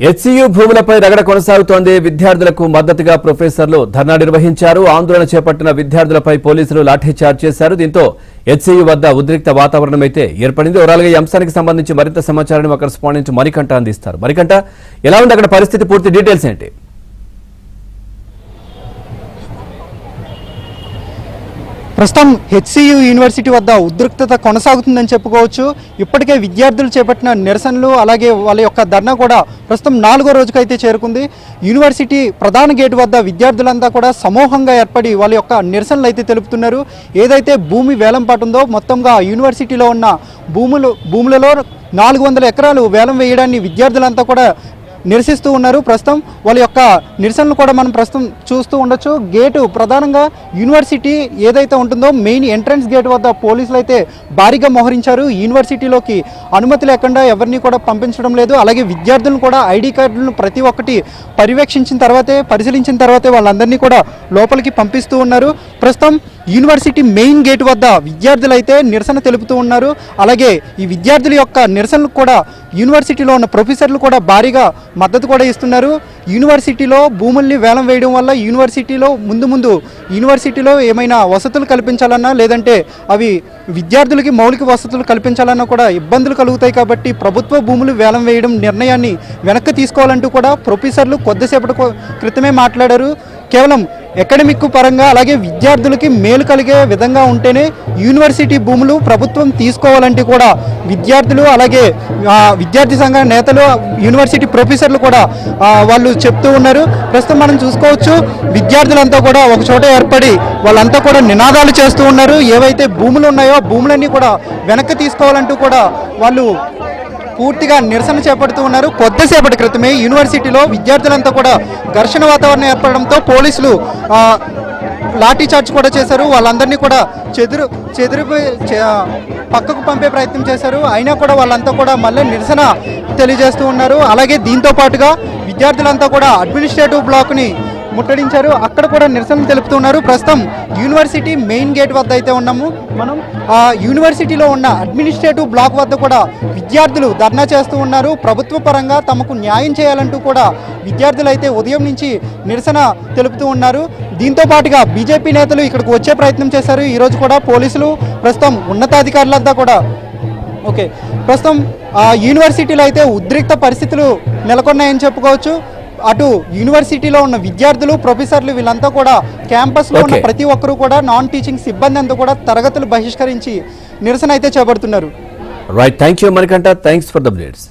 HCU భూములపై రగడ కొనసాగుతోంది. విద్యార్థులకు మద్దతుగా ప్రొఫెసర్లు ధర్నా నిర్వహించారు. ఆందోళన చేపట్టిన విద్యార్థులపై పోలీసులు లాఠీచార్జ్ చేశారు. దీంతో హెచ్సియు వద్ద ఉద్రిక్త వాతావరణం అయితే ఏర్పడింది. ఓవరాల్గా ఈ అంశానికి సంబంధించి మరింత సమాచారాన్ని మా కరెస్పాండెంట్ మణికంఠ అందిస్తారు. మణికంఠ, ఎలా ఉంది అక్కడ పరిస్థితి? పూర్తి డీటెయిల్స్ ఏంటి? ప్రస్తుతం హెచ్సియు యూనివర్సిటీ వద్ద ఉద్రిక్తత కొనసాగుతుందని చెప్పుకోవచ్చు. ఇప్పటికే విద్యార్థులు చేపట్టిన నిరసనలు అలాగే వాళ్ళ యొక్క ధర్నా కూడా ప్రస్తుతం 4వ రోజుకైతే చేరుకుంది. యూనివర్సిటీ ప్రధాన గేటు వద్ద విద్యార్థులంతా కూడా సమూహంగా ఏర్పడి వాళ్ళ యొక్క నిరసనలు అయితే తెలుపుతున్నారు. ఏదైతే భూమి వేలంపాటు ఉందో మొత్తంగా యూనివర్సిటీలో ఉన్న భూములలో 400 ఎకరాలు వేలం వేయడాన్ని విద్యార్థులంతా కూడా నిరసిస్తూ ఉన్నారు. ప్రస్తుతం వాళ్ళ యొక్క నిరసనలు కూడా మనం ప్రస్తుతం చూస్తూ ఉండొచ్చు. గేటు ప్రధానంగా యూనివర్సిటీ ఏదైతే ఉంటుందో మెయిన్ ఎంట్రన్స్ గేట్ వద్ద పోలీసులు అయితే భారీగా మోహరించారు. యూనివర్సిటీలోకి అనుమతి లేకుండా ఎవరిని కూడా పంపించడం లేదు. అలాగే విద్యార్థులను కూడా ఐడి కార్డులను ప్రతి ఒక్కటి పరిశీలించిన తర్వాతే వాళ్ళందరినీ కూడా లోపలికి పంపిస్తూ ఉన్నారు. ప్రస్తుతం యూనివర్సిటీ మెయిన్ గేట్ వద్ద విద్యార్థులు అయితే నిరసన తెలుపుతూ ఉన్నారు. అలాగే ఈ విద్యార్థుల యొక్క నిరసనలకు కూడా యూనివర్సిటీలో ఉన్న ప్రొఫెసర్లు కూడా భారీగా మద్దతు కూడా ఇస్తున్నారు. యూనివర్సిటీలో భూముల్ని వేలం వేయడం వల్ల ముందు యూనివర్సిటీలో ఏమైనా వసతులు కల్పించాలన్నా లేదంటే అవి విద్యార్థులకి మౌలిక వసతులు కల్పించాలన్నా కూడా ఇబ్బందులు కలుగుతాయి. కాబట్టి ప్రభుత్వ భూములు వేలం వేయడం నిర్ణయాన్ని వెనక్కి తీసుకోవాలంటూ కూడా ప్రొఫెసర్లు కొద్దిసేపటి క్రితమే మాట్లాడారు. కేవలం అకాడమిక్ పరంగా అలాగే విద్యార్థులకి మేలు కలిగే విధంగా ఉంటేనే యూనివర్సిటీ భూములు ప్రభుత్వం తీసుకోవాలంటే కూడా విద్యార్థులు అలాగే విద్యార్థి సంఘ నేతలు యూనివర్సిటీ ప్రొఫెసర్లు కూడా వాళ్ళు చెప్తూ ఉన్నారు. ప్రస్తుతం మనం చూసుకోవచ్చు, విద్యార్థులంతా కూడా ఒక చోట ఏర్పడి వాళ్ళంతా కూడా నినాదాలు చేస్తూ ఉన్నారు. ఏవైతే భూములు ఉన్నాయో భూములన్నీ కూడా వెనక్కి తీసుకోవాలంటూ కూడా వాళ్ళు పూర్తిగా నిరసన చేపడుతూ ఉన్నారు. కొద్దిసేపటి క్రితమే యూనివర్సిటీలో విద్యార్థులంతా కూడా ఘర్షణ వాతావరణం ఏర్పడడంతో పోలీసులు లాఠీ చార్జ్ కూడా చేశారు. వాళ్ళందరినీ కూడా చెదిరిపోయి పక్కకు పంపే ప్రయత్నం చేశారు. అయినా కూడా వాళ్ళంతా కూడా మళ్ళీ నిరసన తెలియజేస్తూ ఉన్నారు. అలాగే దీంతో పాటుగా విద్యార్థులంతా కూడా అడ్మినిస్ట్రేటివ్ బ్లాక్ని ముట్టడించారు. అక్కడ కూడా నిరసన తెలుపుతున్నారు. ప్రస్తుతం యూనివర్సిటీ మెయిన్ గేట్ వద్ద అయితే ఉన్నాము మనం. ఆ యూనివర్సిటీలో ఉన్న అడ్మినిస్ట్రేటివ్ బ్లాక్ వద్ద కూడా విద్యార్థులు ధర్నా చేస్తూ ఉన్నారు. ప్రభుత్వ పరంగా తమకు న్యాయం చేయాలంటూ కూడా విద్యార్థులు అయితే ఉదయం నుంచి నిరసన తెలుపుతూ ఉన్నారు. దీంతో పాటుగా బీజేపీ నేతలు ఇక్కడికి వచ్చే ప్రయత్నం చేశారు. ఈరోజు కూడా పోలీసులు ప్రస్తుతం ఉన్నతాధికారులంతా కూడా ప్రస్తుతం యూనివర్సిటీలో అయితే ఉద్రిక్త పరిస్థితులు నెలకొన్నాయని చెప్పుకోవచ్చు. అటు యూనివర్సిటీలో ఉన్న విద్యార్థులు ప్రొఫెసర్లు వీళ్ళంతా కూడా క్యాంపస్లో ఉన్న ప్రతి ఒక్కరూ కూడా నాన్ టీచింగ్ సిబ్బంది అంతా కూడా తరగతులు బహిష్కరించి నిరసన అయితే చేపడుతున్నారు. Right, thank you Manikanta, thanks for the updates.